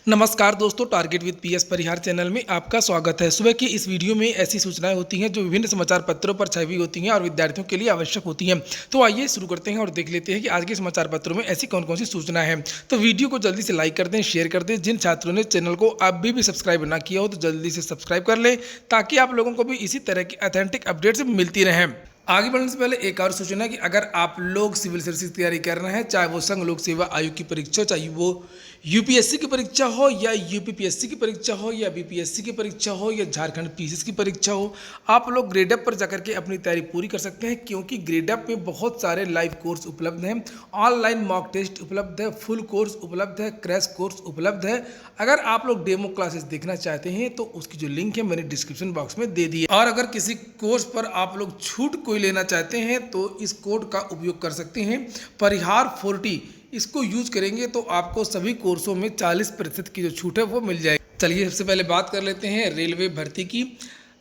नमस्कार दोस्तों, target with PS Parihar channel में आपका स्वागत है। सुबह की इस वीडियो में ऐसी सूचनाएं होती हैं जो विभिन्न समाचार पत्रों पर छाई हुई होती हैं और विद्यार्थियों के लिए आवश्यक होती हैं। तो आइए शुरू करते हैं और देख लेते हैं कि आज के समाचार पत्रों में ऐसी कौन कौन सी सूचनाएं हैं। तो वीडियो को जल्दी से लाइक कर दें, शेयर कर दें। जिन छात्रों ने चैनल को अभी भी सब्सक्राइब ना किया हो तो जल्दी से सब्सक्राइब कर लें ताकि आप लोगों को भी इसी तरह की ऑथेंटिक अपडेट्स मिलती रहें। आगे बढ़ने से पहले एक और सूचना है कि अगर आप लोग सिविल सर्विस की तैयारी कर रहे हैं, चाहे वो संघ लोक सेवा आयोग की परीक्षा, चाहे वो यूपीएससी की परीक्षा हो या यूपीपीएससी की परीक्षा हो या बीपीएससी की परीक्षा हो या झारखंड पीसीएस की परीक्षा हो, आप लोग ग्रेडअप पर जाकर के अपनी तैयारी पूरी कर सकते हैं क्योंकि ग्रेडअप में बहुत सारे लाइव कोर्स उपलब्ध हैं, ऑनलाइन मॉक टेस्ट उपलब्ध है, फुल कोर्स उपलब्ध है, क्रैश कोर्स उपलब्ध है। अगर आप लोग डेमो क्लासेस देखना चाहते हैं तो उसकी जो लिंक है मैंने डिस्क्रिप्शन बॉक्स में दे दी है। और अगर किसी कोर्स पर आप लोग छूट कोई लेना चाहते हैं तो इस कोड का उपयोग कर सकते हैं, परिहार 40। इसको यूज करेंगे तो आपको सभी कोर्सों में 40% की जो छूट है वो मिल जाएगी। चलिए सबसे पहले बात कर लेते हैं रेलवे भर्ती की।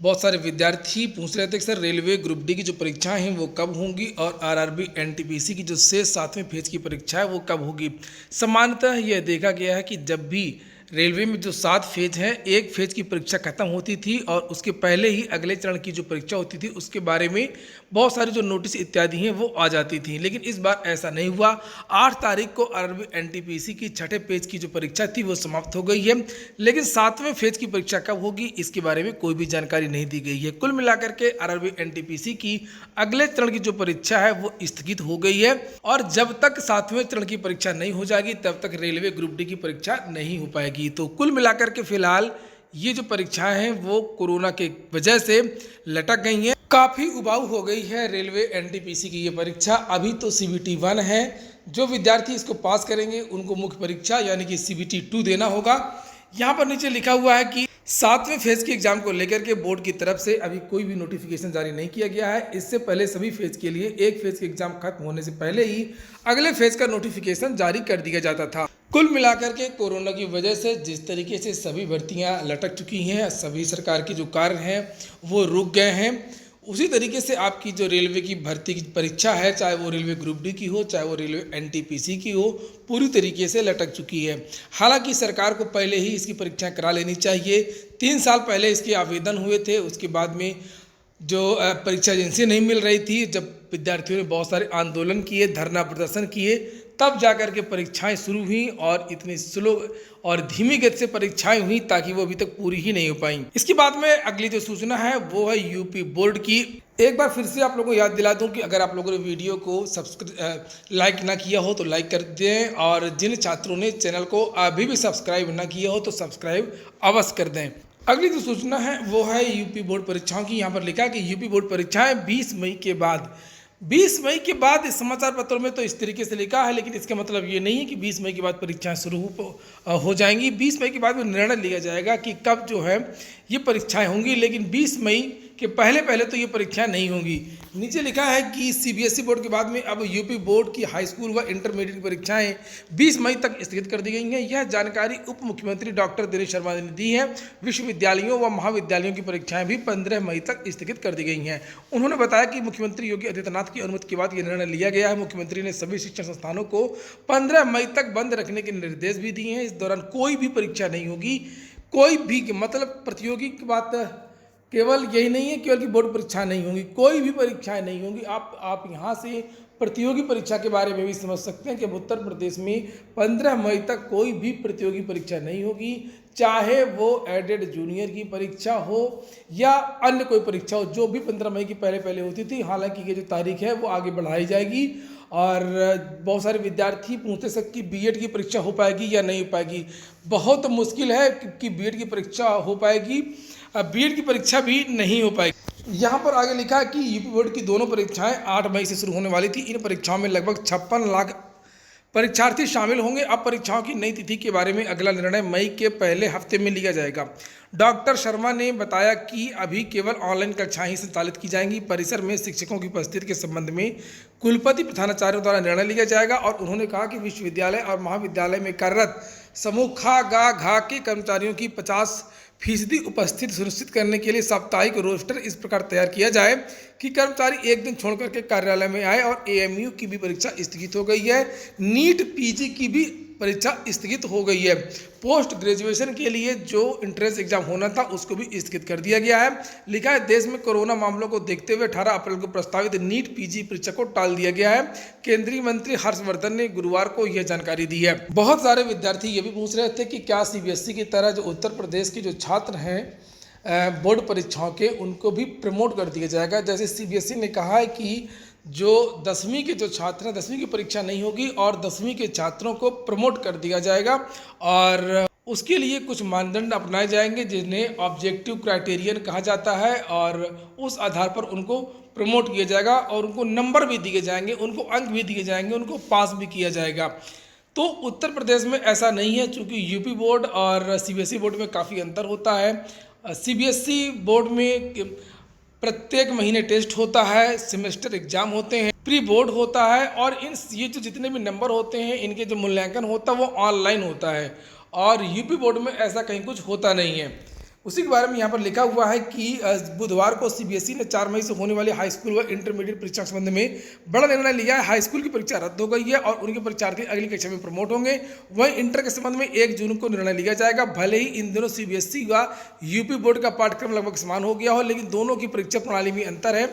बहुत सारे विद्यार्थी पूछ रहे थे कि सर रेलवे ग्रुप डी की जो परीक्षाएं हैं वो कब होंगी और आरआरबी एनटीपीसी की जो शेष 7वें फेज की परीक्षा है वो कब होगी। सामान्यतः यह देखा गया है कि जब भी रेलवे में जो 7 फेज हैं, एक फेज की परीक्षा खत्म होती थी और उसके पहले ही अगले चरण की जो परीक्षा होती थी उसके बारे में बहुत सारी जो नोटिस इत्यादि हैं वो आ जाती थी। लेकिन इस बार ऐसा नहीं हुआ। 8 तारीख को आरआरबी एनटीपीसी की 6ठे पेज की जो परीक्षा थी वो समाप्त हो गई है, लेकिन 7वें फेज की परीक्षा कब होगी इसके बारे में कोई भी जानकारी नहीं दी गई है। कुल मिलाकर के आरआरबी एनटीपीसी की अगले चरण की जो परीक्षा है वो स्थगित हो गई है और जब तक 7वें चरण की परीक्षा नहीं हो जाएगी तब तक रेलवे ग्रुप डी की परीक्षा नहीं हो पाएगी। तो कुल मिलाकर के फिलहाल ये जो परीक्षाएं हैं वो कोरोना के वजह से लटक गई हैं। काफ़ी उबाऊ हो गई है रेलवे एनटीपीसी की ये परीक्षा। अभी तो सीबीटी 1 है, जो विद्यार्थी इसको पास करेंगे उनको मुख्य परीक्षा यानी कि सीबीटी 2 देना होगा। यहाँ पर नीचे लिखा हुआ है कि 7वें फेज के एग्जाम को लेकर के बोर्ड की तरफ से अभी कोई भी नोटिफिकेशन जारी नहीं किया गया है। इससे पहले सभी फेज के लिए एक फेज के एग्जाम खत्म होने से पहले ही अगले फेज का नोटिफिकेशन जारी कर दिया जाता था। कुल मिलाकर के कोरोना की वजह से जिस तरीके से सभी भर्तियां लटक चुकी हैं, सभी सरकार के जो कार्य हैं वो रुक गए हैं, उसी तरीके से आपकी जो रेलवे की भर्ती की परीक्षा है, चाहे वो रेलवे ग्रुप डी की हो चाहे वो रेलवे एनटीपीसी की हो, पूरी तरीके से लटक चुकी है। हालांकि सरकार को पहले ही इसकी परीक्षाएं करा लेनी चाहिए। 3 साल पहले इसके आवेदन हुए थे, उसके बाद में जो परीक्षा एजेंसी नहीं मिल रही थी, जब विद्यार्थियों ने बहुत सारे आंदोलन किए, धरना प्रदर्शन किए, तब जाकर के परीक्षाएं शुरू हुई और इतनी स्लो और धीमी गति से परीक्षाएं हुई ताकि वो अभी तक पूरी ही नहीं हो पाई। इसके बाद में अगली जो सूचना है वो है यूपी बोर्ड की। एक बार फिर से आप लोगों को याद दिला दूं कि अगर आप लोगों ने वीडियो को लाइक ना किया हो तो लाइक कर दें और जिन छात्रों ने चैनल को अभी भी सब्सक्राइब ना किया हो तो सब्सक्राइब अवश्य कर दें। अगली जो सूचना है वो है यूपी बोर्ड परीक्षाओं की। यहाँ पर लिखा है कि यूपी बोर्ड परीक्षाएं 20 मई के बाद। 20 मई के बाद इस समाचार पत्रों में तो इस तरीके से लिखा है, लेकिन इसका मतलब ये नहीं है कि 20 मई के बाद परीक्षाएं शुरू हो जाएंगी। 20 मई के बाद में निर्णय लिया जाएगा कि कब जो है ये परीक्षाएं होंगी, लेकिन 20 मई के पहले तो ये परीक्षाएं नहीं होंगी। नीचे लिखा है कि सीबीएसई बोर्ड के बाद में अब यूपी बोर्ड की हाई स्कूल व इंटरमीडिएट की परीक्षाएं 20 मई तक स्थगित कर दी गई हैं। यह जानकारी उप मुख्यमंत्री डॉक्टर दिनेश शर्मा ने दी है। विश्वविद्यालयों व महाविद्यालयों की परीक्षाएं भी 15 मई तक स्थगित कर दी गई हैं। उन्होंने बताया कि मुख्यमंत्री योगी आदित्यनाथ की अनुमति के बाद यह निर्णय लिया गया है। मुख्यमंत्री ने सभी शिक्षण संस्थानों को 15 मई तक बंद रखने के निर्देश भी दिए हैं। इस दौरान कोई भी परीक्षा नहीं होगी, कोई भी, मतलब प्रतियोगी की बात केवल यही नहीं है केवल कि बोर्ड परीक्षा नहीं होंगी, कोई भी परीक्षाएं नहीं होंगी। आप यहाँ से प्रतियोगी परीक्षा के बारे में भी समझ सकते हैं कि उत्तर प्रदेश में 15 मई तक कोई भी प्रतियोगी परीक्षा नहीं होगी, चाहे वो एडेड जूनियर की परीक्षा हो या अन्य कोई परीक्षा हो, जो भी 15 मई की पहले होती थी। हालांकि ये जो तारीख है वो आगे बढ़ाई जाएगी और बहुत सारे विद्यार्थी पूछते सक कि बीएड की परीक्षा हो पाएगी या नहीं हो पाएगी। बहुत मुश्किल है कि बीएड की परीक्षा हो पाएगी, बीएड की परीक्षा भी नहीं हो पाएगी। यहाँ पर आगे लिखा है कि यूपी बोर्ड की दोनों परीक्षाएं 8 मई से शुरू होने वाली थी। इन परीक्षाओं में लगभग 56 लाख परीक्षार्थी शामिल होंगे। अब परीक्षाओं की नई तिथि के बारे में अगला निर्णय मई के पहले हफ्ते में लिया जाएगा। डॉक्टर शर्मा ने बताया कि अभी केवल ऑनलाइन कक्षाएं ही संचालित की जाएंगी। परिसर में शिक्षकों की उपस्थिति के संबंध में कुलपति प्रधानाचार्यों द्वारा निर्णय लिया जाएगा और उन्होंने कहा कि विश्वविद्यालय और महाविद्यालय में कार्यरत समूह घा के कर्मचारियों की 50% उपस्थिति सुनिश्चित करने के लिए साप्ताहिक रोस्टर इस प्रकार तैयार किया जाए कि कर्मचारी एक दिन छोड़ करके कार्यालय में आए। और एएमयू की भी परीक्षा स्थगित हो गई है। नीट पीजी की भी परीक्षा स्थगित हो गई है। पोस्ट ग्रेजुएशन के लिए जो इंट्रेंस एग्जाम होना था उसको भी स्थगित कर दिया गया है। लिखा है देश में कोरोना मामलों को देखते हुए 18 अप्रैल को प्रस्तावित नीट पीजी परीक्षा को टाल दिया गया है। केंद्रीय मंत्री हर्षवर्धन ने गुरुवार को यह जानकारी दी है। बहुत सारे विद्यार्थी ये भी पूछ रहे थे कि क्या सीबीएसई की तरह जो उत्तर प्रदेश के जो छात्र हैं बोर्ड परीक्षाओं के, उनको भी प्रमोट कर दिया जाएगा। जैसे सीबीएसई ने कहा है कि जो 10वीं के जो छात्र हैं 10वीं की परीक्षा नहीं होगी और 10वीं के छात्रों को प्रमोट कर दिया जाएगा और उसके लिए कुछ मानदंड अपनाए जाएंगे जिन्हें ऑब्जेक्टिव क्राइटेरियन कहा जाता है और उस आधार पर उनको प्रमोट किया जाएगा और उनको नंबर भी दिए जाएंगे, उनको अंक भी दिए जाएंगे, उनको पास भी किया जाएगा। तो उत्तर प्रदेश में ऐसा नहीं है, चूँकि यूपी बोर्ड और सीबीएसई बोर्ड में काफ़ी अंतर होता है। सीबीएसई बोर्ड में प्रत्येक महीने टेस्ट होता है, सेमेस्टर एग्जाम होते हैं, प्री बोर्ड होता है और ये जो जितने भी नंबर होते हैं इनके जो मूल्यांकन होता है वो ऑनलाइन होता है और यूपी बोर्ड में ऐसा कहीं कुछ होता नहीं है। उसी के बारे में यहाँ पर लिखा हुआ है कि बुधवार को सीबीएसई ने 4 मई से होने वाली हाई स्कूल व इंटरमीडिएट परीक्षा के संबंध में बड़ा निर्णय लिया है। हाई स्कूल की परीक्षा रद्द हो गई है और उनके परीक्षार्थी अगली कक्षा में प्रमोट होंगे। वहीं इंटर के संबंध में 1 जून को निर्णय लिया जाएगा। भले ही इन दोनों सीबीएसई व यूपी बोर्ड का पाठ्यक्रम लगभग समान हो गया हो, लेकिन दोनों की परीक्षा प्रणाली में अंतर है।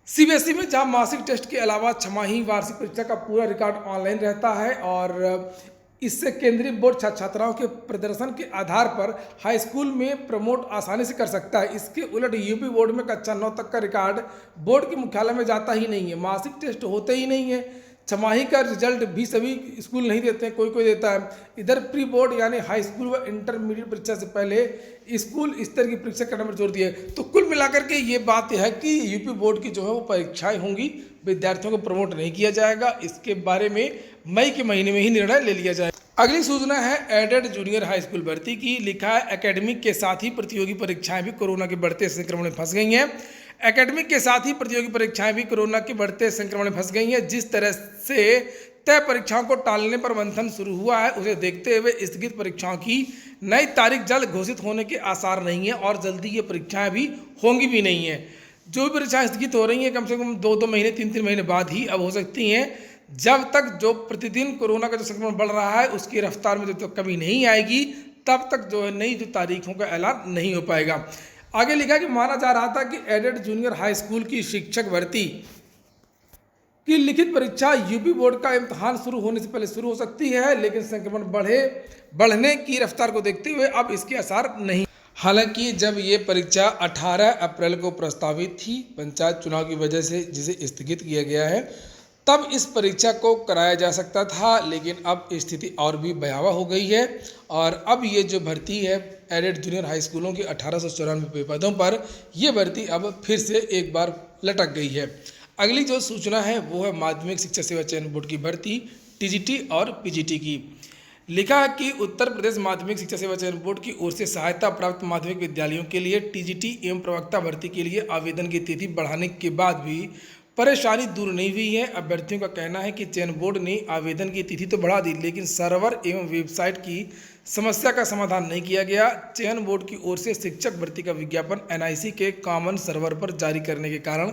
सीबीएसई में जहां मासिक टेस्ट के अलावा छमाही वार्षिक परीक्षा का पूरा रिकॉर्ड ऑनलाइन रहता है और इससे केंद्रीय बोर्ड छात्राओं के प्रदर्शन के आधार पर हाई स्कूल में प्रमोट आसानी से कर सकता है। इसके उलट यूपी बोर्ड में कक्षा 9 तक का रिकॉर्ड बोर्ड के मुख्यालय में जाता ही नहीं है, मासिक टेस्ट होते ही नहीं है, छमाही का रिजल्ट भी सभी स्कूल नहीं देते हैं, कोई कोई देता है। इधर प्री बोर्ड यानी हाई स्कूल व इंटरमीडिएट परीक्षा से पहले स्कूल स्तर की परीक्षा करने पर जोर दिया है। तो कुल मिलाकर के ये बात है कि यूपी बोर्ड की जो है वो परीक्षाएं होंगी, विद्यार्थियों को प्रमोट नहीं किया जाएगा। इसके बारे में मई के महीने में ही निर्णय ले लिया जाएगा। अगली सूचना है एडेड जूनियर हाई स्कूल भर्ती की। लिखा है एकेडमिक के साथ ही प्रतियोगी परीक्षाएं भी कोरोना के बढ़ते संक्रमण में फंस गई हैं। एकेडमिक के साथ ही प्रतियोगी परीक्षाएं भी कोरोना के बढ़ते संक्रमण में फंस गई हैं। जिस तरह से तय परीक्षाओं को टालने पर मंथन शुरू हुआ है, उसे देखते हुए स्थगित परीक्षाओं की नई तारीख जल्द घोषित होने के आसार नहीं है और जल्दी ये परीक्षाएं भी होंगी भी नहीं है। जो भी परीक्षाएं स्थगित हो रही हैं कम से कम 2-2 महीने 3-3 महीने बाद ही अब हो सकती हैं। जब तक जो प्रतिदिन कोरोना का जो संक्रमण बढ़ रहा है उसकी रफ्तार में जब तक कमी नहीं आएगी तब तक जो है नई जो तारीखों का ऐलान नहीं हो पाएगा। आगे लिखा कि माना जा रहा था कि एडेड जूनियर हाई स्कूल की शिक्षक भर्ती की लिखित परीक्षा यूपी बोर्ड का इम्तहान शुरू होने से पहले शुरू हो सकती है, लेकिन संक्रमण बढ़ने की रफ्तार को देखते हुए अब इसके आसार नहीं। हालांकि जब ये परीक्षा 18 अप्रैल को प्रस्तावित थी पंचायत चुनाव की वजह से जिसे स्थगित किया गया है, तब इस परीक्षा को कराया जा सकता था, लेकिन अब स्थिति और भी भयावह हो गई है और अब ये जो भर्ती है एडेड जूनियर हाई स्कूलों की 1894 पदों पर यह भर्ती अब फिर से एक बार लटक गई है। अगली जो सूचना है वो है माध्यमिक शिक्षा सेवा चयन बोर्ड की भर्ती टीजीटी और पीजीटी की। लिखा है कि उत्तर प्रदेश माध्यमिक शिक्षा सेवा चयन बोर्ड की ओर से सहायता प्राप्त माध्यमिक विद्यालयों के लिए टीजीटी एवं प्रवक्ता भर्ती के लिए आवेदन की तिथि बढ़ाने के बाद भी परेशानी दूर नहीं हुई है। अभ्यर्थियों का कहना है कि चयन बोर्ड ने आवेदन की तिथि तो बढ़ा दी, लेकिन सर्वर एवं वेबसाइट की समस्या का समाधान नहीं किया गया। चयन बोर्ड की ओर से शिक्षक भर्ती का विज्ञापन एनआईसी के कॉमन सर्वर पर जारी करने के कारण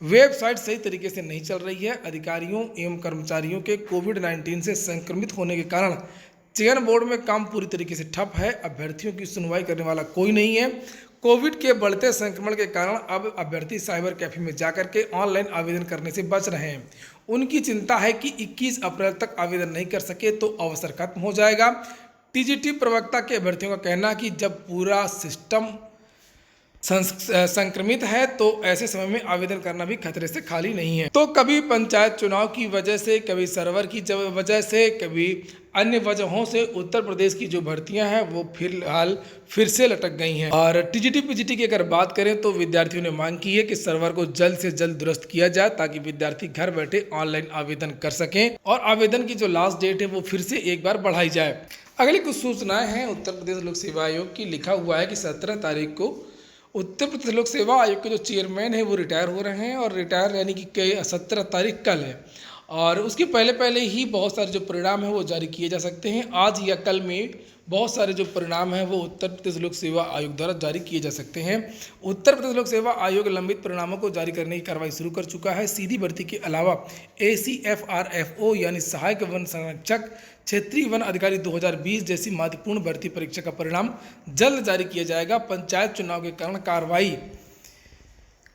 वेबसाइट सही तरीके से नहीं चल रही है। अधिकारियों एवं कर्मचारियों के कोविड-19 से संक्रमित होने के कारण चयन बोर्ड में काम पूरी तरीके से ठप है। अभ्यर्थियों की सुनवाई करने वाला कोई नहीं है। कोविड के बढ़ते संक्रमण के कारण अब अभ्यर्थी साइबर कैफे में जाकर के ऑनलाइन आवेदन करने से बच रहे हैं। उनकी चिंता है कि 21 अप्रैल तक आवेदन नहीं कर सके तो अवसर खत्म हो जाएगा। टीजीटी प्रवक्ता के अभ्यर्थियों का कहना कि जब पूरा सिस्टम संक्रमित है तो ऐसे समय में आवेदन करना भी खतरे से खाली नहीं है। तो कभी पंचायत चुनाव की वजह से, कभी सर्वर की वजह से, कभी अन्य वजहों से उत्तर प्रदेश की जो भर्तियां हैं वो फिलहाल फिर से लटक गई हैं। और टीजीटी पीजीटी की अगर बात करें तो विद्यार्थियों ने मांग की है कि सर्वर को जल्द से जल्द दुरुस्त किया जाए ताकि विद्यार्थी घर बैठे ऑनलाइन आवेदन कर सकें और आवेदन की जो लास्ट डेट है वो फिर से एक बार बढ़ाई जाए। अगली कुछ सूचनाएं हैं उत्तर प्रदेश लोक सेवा आयोग की। लिखा हुआ है कि 17 तारीख को उत्तर प्रदेश लोक सेवा आयोग के जो चेयरमैन है वो रिटायर हो रहे हैं और रिटायर यानी कि 17 तारीख कल है और उसके पहले ही बहुत सारे जो परिणाम हैं वो जारी किए जा सकते हैं। आज या कल में बहुत सारे जो परिणाम हैं वो उत्तर प्रदेश लोक सेवा आयोग द्वारा जारी किए जा सकते हैं। उत्तर प्रदेश लोक सेवा आयोग लंबित परिणामों को जारी करने की कार्रवाई शुरू कर चुका है। सीधी भर्ती के अलावा ACFRFO यानी सहायक वन संरक्षक, क्षेत्रीय वन अधिकारी 2020 जैसी महत्वपूर्ण भर्ती परीक्षा का परिणाम जल्द जारी किया जाएगा। पंचायत चुनाव के कारण कार्रवाई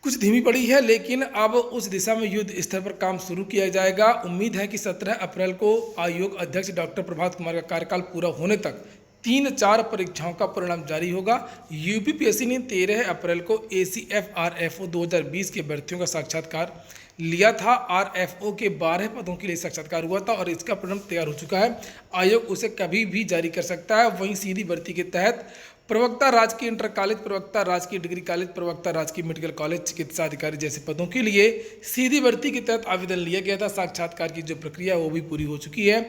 कुछ धीमी पड़ी है, लेकिन अब उस दिशा में युद्ध स्तर पर काम शुरू किया जाएगा। उम्मीद है कि 17 अप्रैल को आयोग अध्यक्ष डॉक्टर प्रभात कुमार का कार्यकाल पूरा होने तक 3-4 परीक्षाओं का परिणाम जारी होगा। यूपीपीएससी ने 13 अप्रैल को ACF RFO 2020 के भर्तियों का साक्षात्कार लिया था। RFO के 12 पदों के लिए साक्षात्कार हुआ था और इसका परिणाम तैयार हो चुका है। आयोग उसे कभी भी जारी कर सकता है। वहीं सीधी भर्ती के तहत प्रवक्ता राजकीय इंटर कॉलेज, प्रवक्ता राजकीय डिग्री कॉलेज, प्रवक्ता राजकीय मेडिकल कॉलेज, चिकित्सा अधिकारी जैसे पदों के लिए सीधी भर्ती के तहत आवेदन लिया गया था। साक्षात्कार की जो प्रक्रिया वो भी पूरी हो चुकी है।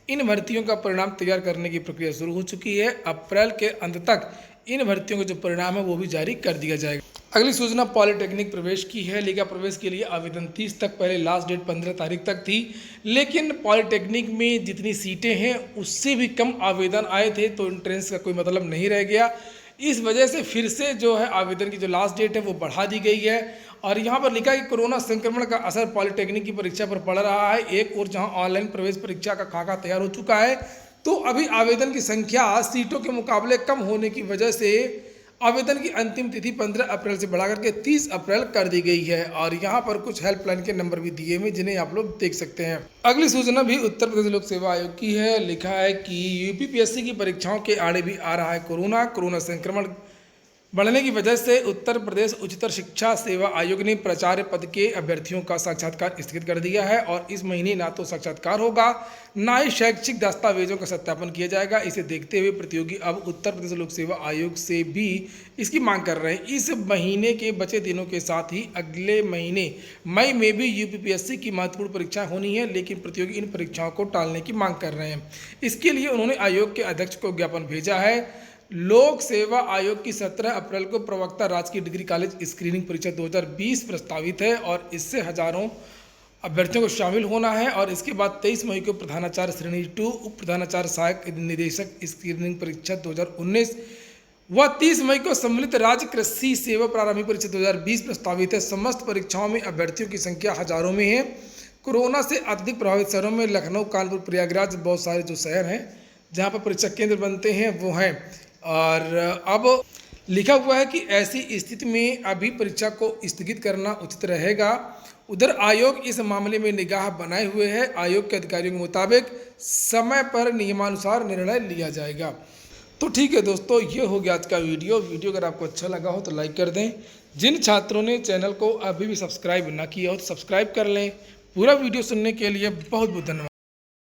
इन भर्तियों का परिणाम तैयार करने की प्रक्रिया शुरू हो चुकी है। अप्रैल के अंत तक इन भर्तियों का जो परिणाम है वो भी जारी कर दिया जाएगा। अगली सूचना पॉलिटेक्निक प्रवेश की है। लिखा प्रवेश के लिए आवेदन 30 तक, पहले लास्ट डेट 15 तारीख तक थी, लेकिन पॉलिटेक्निक में जितनी सीटें हैं उससे भी कम आवेदन आए थे, तो एंट्रेंस का कोई मतलब नहीं रह गया। इस वजह से फिर से जो है आवेदन की जो लास्ट डेट है वो बढ़ा दी गई है। और यहाँ पर लिखा है कि कोरोना संक्रमण का असर पॉलिटेक्निक की परीक्षा पर पड़ रहा है। एक और जहाँ ऑनलाइन प्रवेश परीक्षा का खाका तैयार हो चुका है, तो अभी आवेदन की संख्या सीटों के मुकाबले कम होने की वजह से आवेदन की अंतिम तिथि 15 अप्रैल से बढ़ाकर के 30 अप्रैल कर दी गई है। और यहाँ पर कुछ हेल्पलाइन के नंबर भी दिए हुए जिन्हें आप लोग देख सकते हैं। अगली सूचना भी उत्तर प्रदेश लोक सेवा आयोग की है। लिखा है कि यूपीपीएससी की परीक्षाओं के आड़े भी आ रहा है कोरोना संक्रमण बढ़ने की वजह से उत्तर प्रदेश उच्चतर शिक्षा सेवा आयोग ने प्राचार्य पद के अभ्यर्थियों का साक्षात्कार स्थगित कर दिया है। और इस महीने ना तो साक्षात्कार होगा, ना ही शैक्षिक दस्तावेजों का सत्यापन किया जाएगा। इसे देखते हुए प्रतियोगी अब उत्तर प्रदेश लोक सेवा आयोग से भी इसकी मांग कर रहे हैं। इस महीने के बचे दिनों के साथ ही अगले महीने मई में भी यूपीपीएससी की महत्वपूर्ण परीक्षाएं होनी है, लेकिन प्रतियोगी इन परीक्षाओं को टालने की मांग कर रहे हैं। इसके लिए उन्होंने आयोग के अध्यक्ष को ज्ञापन भेजा है। लोक सेवा आयोग की 17 अप्रैल को प्रवक्ता राजकीय डिग्री कॉलेज स्क्रीनिंग परीक्षा 2020 प्रस्तावित है और इससे हजारों अभ्यर्थियों को शामिल होना है। और इसके बाद 23 मई को प्रधानाचार्य श्रेणी 2, उप प्रधानाचार्य सहायक निदेशक स्क्रीनिंग परीक्षा 2019 व 30 मई को सम्मिलित राज्य कृषि सेवा प्रारंभिक परीक्षा 2020 प्रस्तावित है। समस्त परीक्षाओं में अभ्यर्थियों की संख्या हजारों में है। कोरोना से अत्यधिक प्रभावित शहरों में लखनऊ, कानपुर, प्रयागराज, बहुत सारे जो शहर हैं जहाँ पर परीक्षा केंद्र बनते हैं वो हैं। और अब लिखा हुआ है कि ऐसी स्थिति में अभी परीक्षा को स्थगित करना उचित रहेगा। उधर आयोग इस मामले में निगाह बनाए हुए है। आयोग के अधिकारियों के मुताबिक समय पर नियमानुसार निर्णय लिया जाएगा। तो ठीक है दोस्तों, ये हो गया आज का वीडियो। अगर आपको अच्छा लगा हो तो लाइक कर दें। जिन छात्रों ने चैनल को अभी भी सब्सक्राइब ना किया हो तो सब्सक्राइब कर लें। पूरा वीडियो सुनने के लिए बहुत बहुत धन्यवाद।